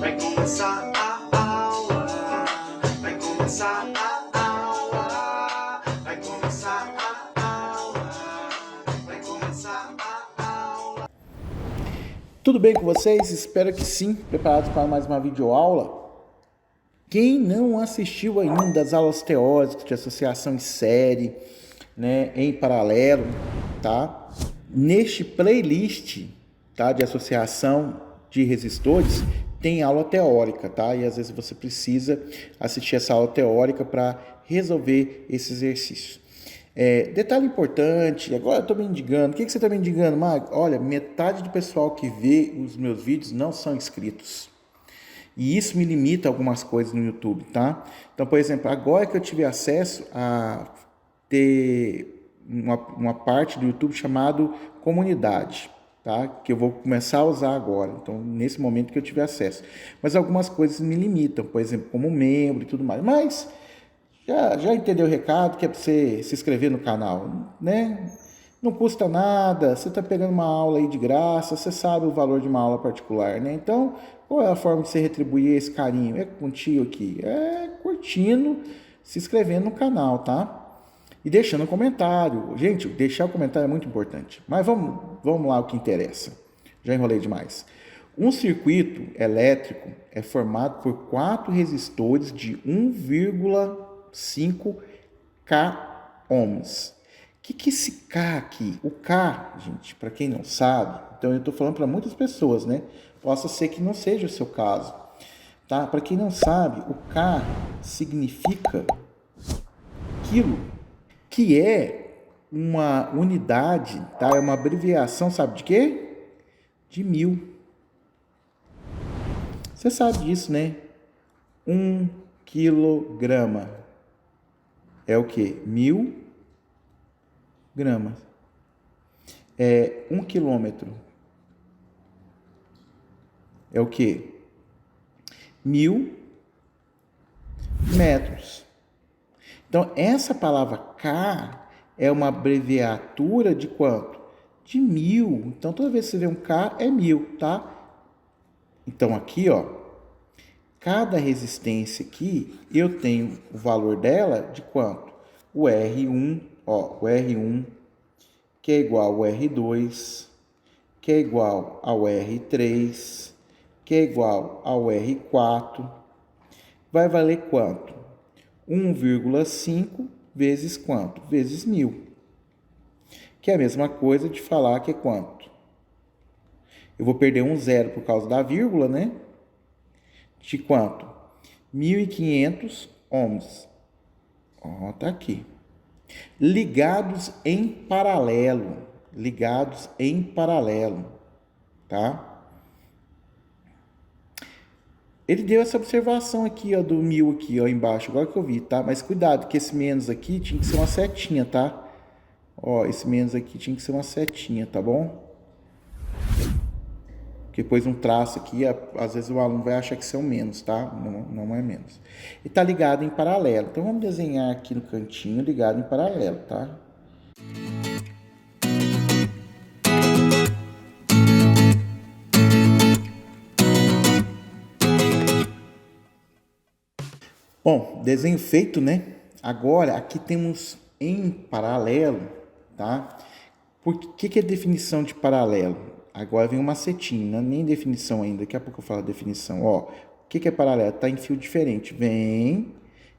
Vai começar a aula. Vai começar a aula. Vai começar a aula. Vai começar a aula. Tudo bem com vocês? Espero que sim. Preparados para mais uma videoaula? Quem não assistiu ainda às aulas teóricas de associação em série, né, em paralelo, tá? Neste playlist, tá, de associação de resistores, tem aula teórica, tá? E às vezes você precisa assistir essa aula teórica para resolver esse exercício. Detalhe importante, agora eu estou me indigando. O que você está me indigando, Marco? Olha, metade do pessoal que vê os meus vídeos não são inscritos. E isso me limita a algumas coisas no YouTube, tá? Então, por exemplo, agora que eu tive acesso a ter uma parte do YouTube chamado comunidade, tá? Que eu vou começar a usar agora. Então, nesse momento que eu tive acesso. Mas algumas coisas me limitam, por exemplo, como membro e tudo mais. Mas já entendeu o recado, que é para você se inscrever no canal, né? Não custa nada, você está pegando uma aula aí de graça, você sabe o valor de uma aula particular, né? Então, qual é a forma de você retribuir esse carinho? É contigo aqui, é curtindo, se inscrevendo no canal, tá? E deixando um comentário. Gente, deixar o comentário é muito importante. Mas vamos lá o que interessa. Já enrolei demais. Um circuito elétrico é formado por 4 resistores de 1,5 K ohms. O que é esse K aqui? O K, gente, para quem não sabe, então eu estou falando para muitas pessoas, né? Possa ser que não seja o seu caso, tá? Para quem não sabe, o K significa quilo, que é uma unidade, tá? É uma abreviação, sabe de quê? De mil. Você sabe disso, né? 1 quilograma é o quê? 1.000 gramas. 1 quilômetro é o quê? 1.000 metros. Então, essa palavra K é uma abreviatura de quanto? De 1.000. Então, toda vez que você vê um K, é 1.000, tá? Então, aqui, ó, cada resistência aqui, eu tenho o valor dela de quanto? O R1, ó, o R1, que é igual ao R2, que é igual ao R3, que é igual ao R4, vai valer quanto? 1,5 vezes quanto? Vezes 1.000. Que é a mesma coisa de falar que é quanto? Eu vou perder um zero por causa da vírgula, né? De quanto? 1.500 ohms. Ó, tá aqui. Ligados em paralelo. Ligados em paralelo. Tá? Ele deu essa observação aqui, ó, do 1.000 aqui, ó, embaixo, agora que eu vi, tá? Mas cuidado, que esse menos aqui tinha que ser uma setinha, tá? Ó, esse menos aqui tinha que ser uma setinha, tá bom? Porque depois um traço aqui, às vezes o aluno vai achar que isso é um menos, tá? Não é menos. E tá ligado em paralelo. Então, vamos desenhar aqui no cantinho, ligado em paralelo, tá? Bom, desenho feito, né? Agora, aqui temos em paralelo, tá? Por que é definição de paralelo? Agora vem uma setinha, nem definição ainda, daqui a pouco eu falo a definição. Ó, o que é paralelo? Está em fio diferente. Vem,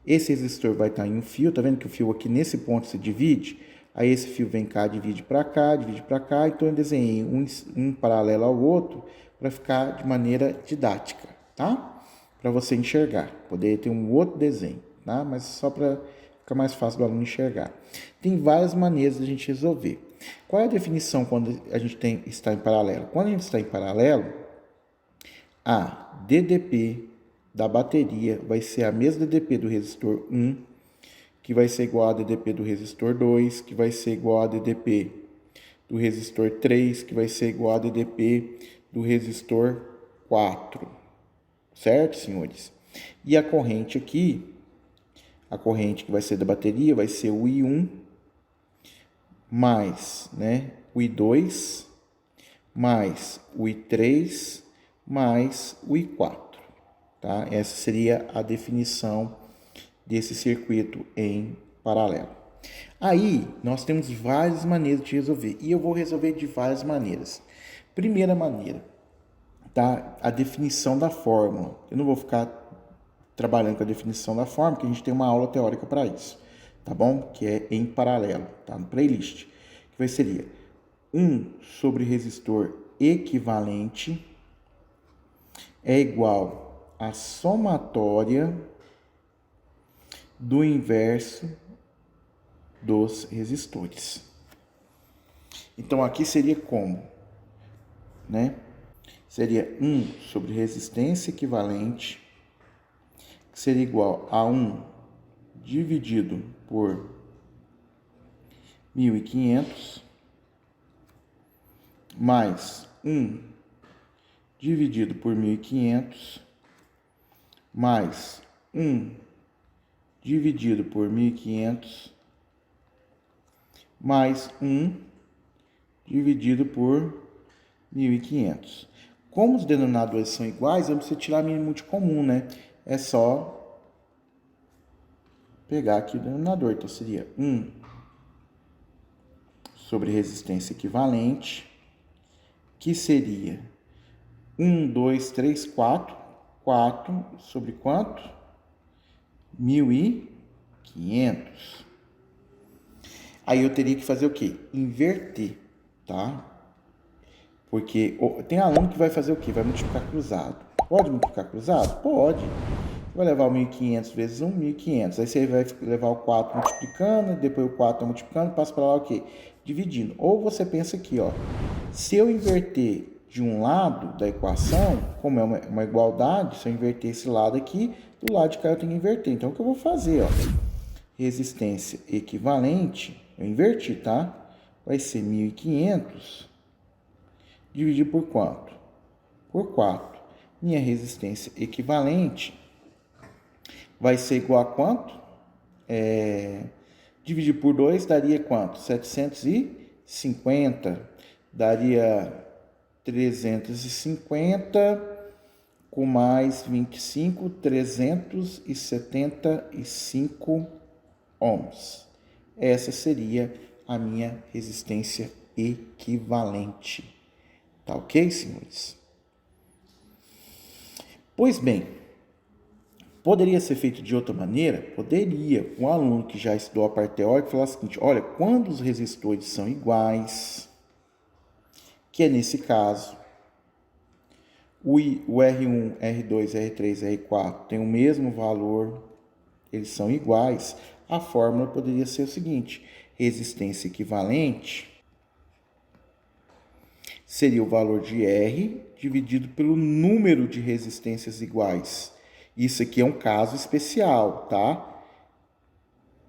esse resistor vai estar em um fio, tá vendo que o fio aqui nesse ponto se divide? Aí esse fio vem cá, divide para cá, então eu desenhei um paralelo ao outro para ficar de maneira didática, tá? Para você enxergar, poder ter um outro desenho, tá? Mas só para ficar mais fácil do aluno enxergar. Tem várias maneiras de a gente resolver. Qual é a definição quando a gente está em paralelo? Quando a gente está em paralelo, a DDP da bateria vai ser a mesma DDP do resistor 1, que vai ser igual a DDP do resistor 2, que vai ser igual a DDP do resistor 3, que vai ser igual a DDP do resistor 4. Certo, senhores? E a corrente aqui, a corrente que vai ser da bateria, vai ser o I1 mais, né, o I2 mais o I3 mais o I4. tá? Essa seria a definição desse circuito em paralelo. Aí, nós temos várias maneiras de resolver, e eu vou resolver de várias maneiras. Primeira maneira, tá? A definição da fórmula. Eu não vou ficar trabalhando com a definição da fórmula, porque a gente tem uma aula teórica para isso, tá bom? Que é em paralelo, tá? No playlist. Que seria 1 sobre resistor equivalente é igual à somatória do inverso dos resistores. Então, aqui seria como? Né? Seria 1 sobre resistência equivalente, que seria igual a 1 dividido por 1.500, mais 1 dividido por 1.500, mais 1 dividido por 1.500, mais 1 dividido por 1.500. Como os denominadores são iguais, eu não preciso tirar mínimo de comum, né? É só pegar aqui o denominador. Então, seria 1 sobre resistência equivalente, que seria 1, 2, 3, 4. 4 sobre quanto? 1.500. Aí eu teria que fazer o quê? Inverter, tá? Porque tem aluno que vai fazer o quê? Vai multiplicar cruzado. Pode multiplicar cruzado? Pode. Vai levar o 1.500 vezes 1, 1.500. Aí você vai levar o 4 multiplicando, depois o 4 multiplicando, passa para lá o quê? Dividindo. Ou você pensa aqui, ó. Se eu inverter de um lado da equação, como é uma igualdade, se eu inverter esse lado aqui, do lado de cá eu tenho que inverter. Então, o que eu vou fazer, ó? Resistência equivalente, eu inverti, tá? Vai ser 1.500 dividido por quanto? Por 4. Minha resistência equivalente vai ser igual a quanto? Dividir por 2 daria quanto? 750. Daria 350 com mais 25, 375 ohms. Essa seria a minha resistência equivalente. Tá ok, senhores? Pois bem, poderia ser feito de outra maneira? Poderia. Um aluno que já estudou a parte teórica falar o seguinte: olha, quando os resistores são iguais, que é nesse caso, o R1, R2, R3, R4 tem o mesmo valor, eles são iguais, a fórmula poderia ser o seguinte: resistência equivalente seria o valor de R dividido pelo número de resistências iguais. Isso aqui é um caso especial, tá?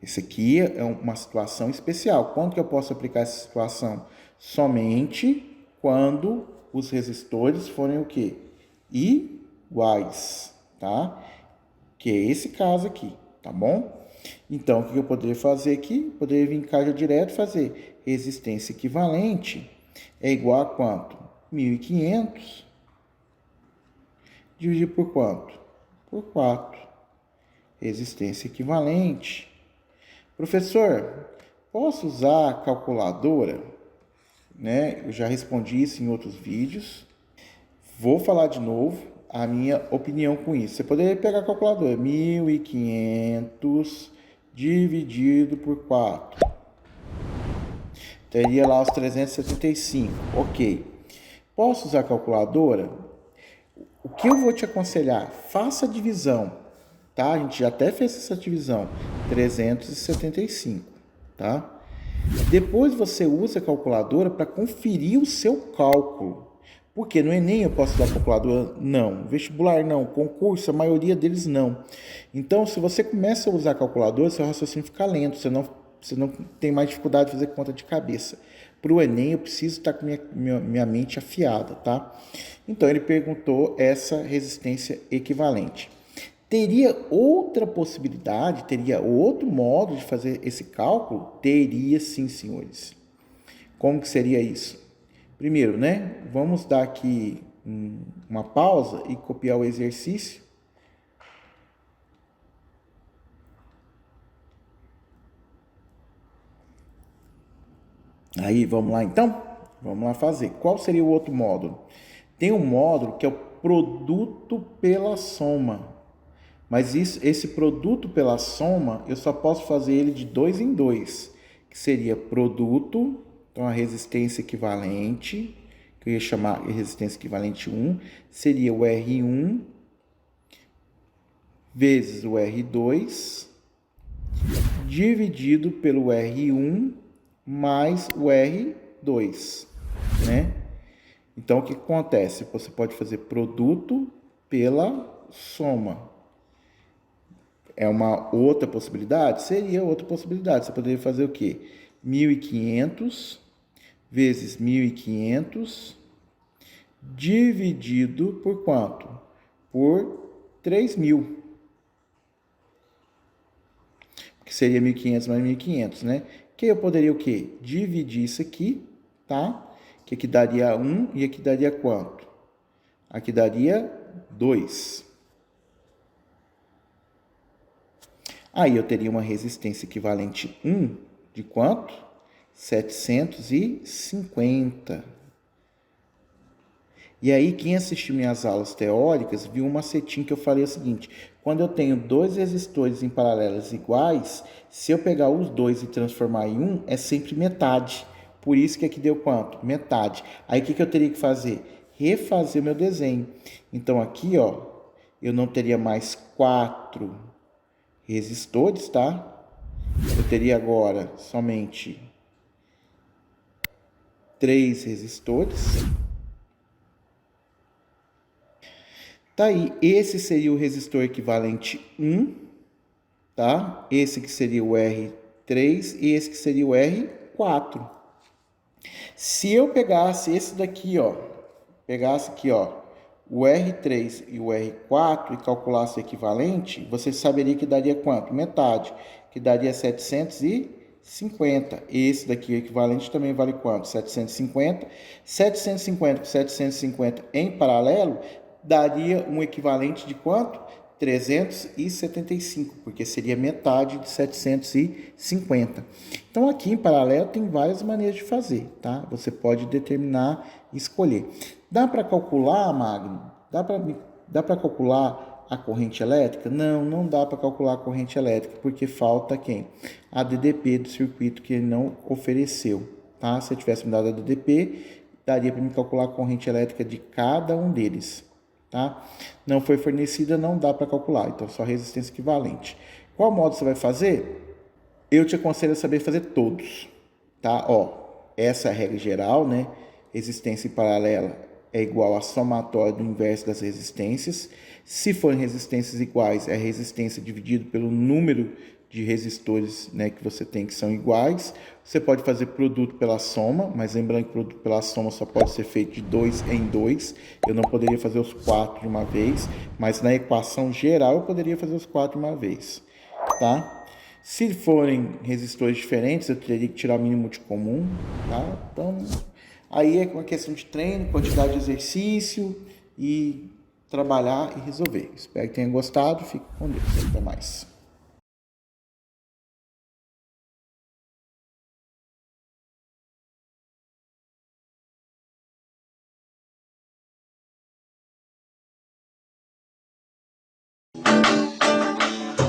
Isso aqui é uma situação especial. Quando que eu posso aplicar essa situação? Somente quando os resistores forem o quê? Iguais, tá? Que é esse caso aqui, tá bom? Então, o que eu poderia fazer aqui? Poderia vir cá já direto e fazer resistência equivalente é igual a quanto? 1.500 dividido por quanto? Por 4. Resistência equivalente. Professor, posso usar a calculadora? Né? Eu já respondi isso em outros vídeos. Vou falar de novo a minha opinião com isso. Você poderia pegar a calculadora. 1.500 dividido por 4. Teria lá os 375. Ok. Posso usar a calculadora? O que eu vou te aconselhar? Faça a divisão. Tá? A gente já até fez essa divisão. 375. Tá? Depois você usa a calculadora para conferir o seu cálculo. Porque no Enem eu posso usar a calculadora? Não. Vestibular não. Concurso, a maioria deles não. Então, se você começa a usar a calculadora, seu raciocínio fica lento. Você não tem mais dificuldade de fazer conta de cabeça. Para o Enem, eu preciso estar com minha mente afiada, tá? Então, ele perguntou essa resistência equivalente. Teria outra possibilidade, teria outro modo de fazer esse cálculo? Teria sim, senhores. Como que seria isso? Primeiro, né? Vamos dar aqui uma pausa e copiar o exercício Aí, vamos lá então? Vamos lá fazer. Qual seria o outro módulo? Tem um módulo que é o produto pela soma. Mas esse produto pela soma, eu só posso fazer ele de 2 em 2, que seria produto, então a resistência equivalente, que eu ia chamar de resistência equivalente 1, seria o R1 vezes o R2, dividido pelo R1 mais o R2, né? Então, o que acontece? Você pode fazer produto pela soma. É uma outra possibilidade? Seria outra possibilidade. Você poderia fazer o quê? 1.500 vezes 1.500 dividido por quanto? Por 3.000. Que seria 1.500 mais 1.500, né? Que eu poderia o quê? Dividir isso aqui, tá? Que aqui daria 1 e aqui daria quanto? Aqui daria 2. Aí eu teria uma resistência equivalente 1 de quanto? 750. E aí, quem assistiu minhas aulas teóricas viu um macetinho que eu falei o seguinte: quando eu tenho dois resistores em paralelos iguais, se eu pegar os dois e transformar em um, é sempre metade. Por isso que aqui deu quanto? Metade. Aí o que eu teria que fazer? Refazer o meu desenho. Então aqui, ó, eu não teria mais 4 resistores, tá? Eu teria agora somente 3 resistores. Tá aí, esse seria o resistor equivalente 1, tá? Esse que seria o R3 e esse que seria o R4. Se eu pegasse esse daqui, ó, pegasse aqui, ó, o R3 e o R4 e calculasse o equivalente, você saberia que daria quanto? Metade, que daria 750. Esse daqui, o equivalente, também vale quanto? 750. 750 com 750 em paralelo, daria um equivalente de quanto? 375, porque seria metade de 750. Então, aqui em paralelo tem várias maneiras de fazer, tá? Você pode determinar e escolher. Dá para calcular, Magno? Dá para calcular a corrente elétrica? Não, não dá para calcular a corrente elétrica, porque falta quem? A DDP do circuito que ele não ofereceu, tá? Se eu tivesse me dado a DDP, daria para me calcular a corrente elétrica de cada um deles. Tá? Não foi fornecida, não dá para calcular, então só resistência equivalente. Qual modo você vai fazer? Eu te aconselho a saber fazer todos, tá? Ó, essa é a regra geral, né? Resistência em paralela é igual a somatória do inverso das resistências. Se forem resistências iguais, é resistência dividido pelo número de resistores, né, que você tem que são iguais. Você pode fazer produto pela soma, mas lembrando que produto pela soma só pode ser feito de 2 em 2. Eu não poderia fazer os 4 de uma vez, mas na equação geral eu poderia fazer os 4 de uma vez, tá? Se forem resistores diferentes, eu teria que tirar o mínimo de comum, tá? Então, aí é uma questão de treino, quantidade de exercício e trabalhar e resolver. Espero que tenham gostado. Fique com Deus. Até mais.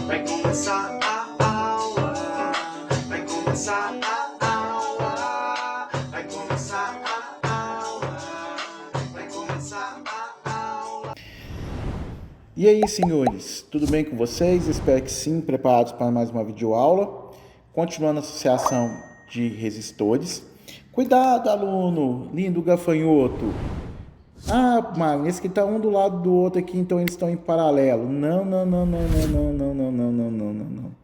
Vai começar a aula, vai começar a aula, vai começar a aula, vai começar a aula. E aí, senhores, tudo bem com vocês? Espero que sim, preparados para mais uma videoaula. Continuando a associação de resistores. Cuidado, aluno, lindo gafanhoto. Ah, Magno, esse que está um do lado do outro aqui, então eles estão em paralelo. Não, não, não, não, não, não, não, não, não, não, não, não, não.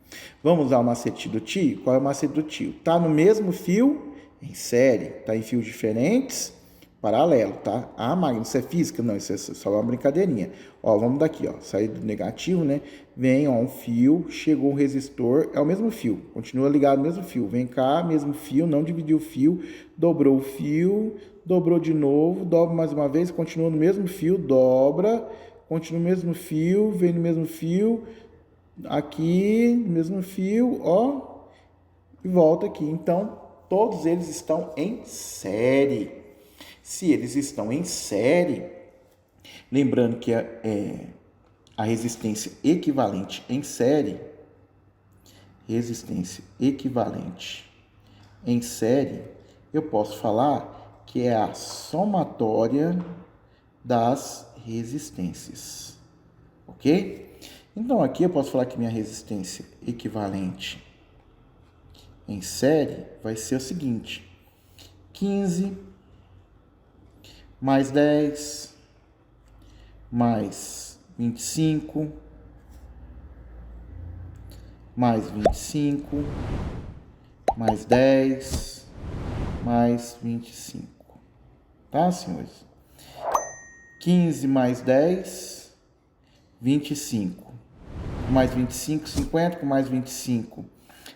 Vamos usar o macete do tio? Qual é o macete do tio? Tá no mesmo fio, em série, tá em fios diferentes, paralelo, tá? Ah, Magno, isso é física? Não, isso é só uma brincadeirinha. Ó, vamos daqui, ó, sair do negativo, né? Vem, ó, um fio, chegou um resistor, é o mesmo fio, continua ligado no mesmo fio. Vem cá, mesmo fio, não dividiu o fio, dobrou o fio, dobrou de novo, dobra mais uma vez, continua no mesmo fio, dobra, continua no mesmo fio, vem no mesmo fio, aqui, no mesmo fio, ó, e volta aqui. Então, todos eles estão em série. Se eles estão em série, lembrando que a resistência equivalente em série, eu posso falar que é a somatória das resistências, ok? Então aqui eu posso falar que minha resistência equivalente em série vai ser o seguinte: 15 mais 10 mais 25 mais 25 mais 10 mais 25. Tá, senhores? 15 mais 10, 25. Mais 25, 50. Com mais 25,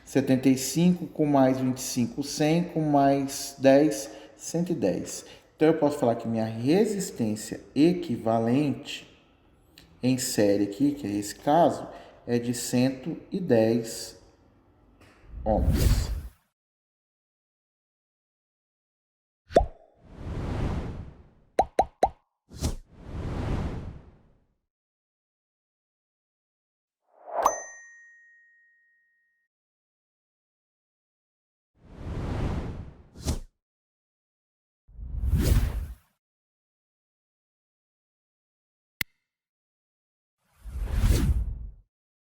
75. Com mais 25, 100. Com mais 10, 110. Então, eu posso falar que minha resistência equivalente em série aqui, que é esse caso, é de 110 ohms.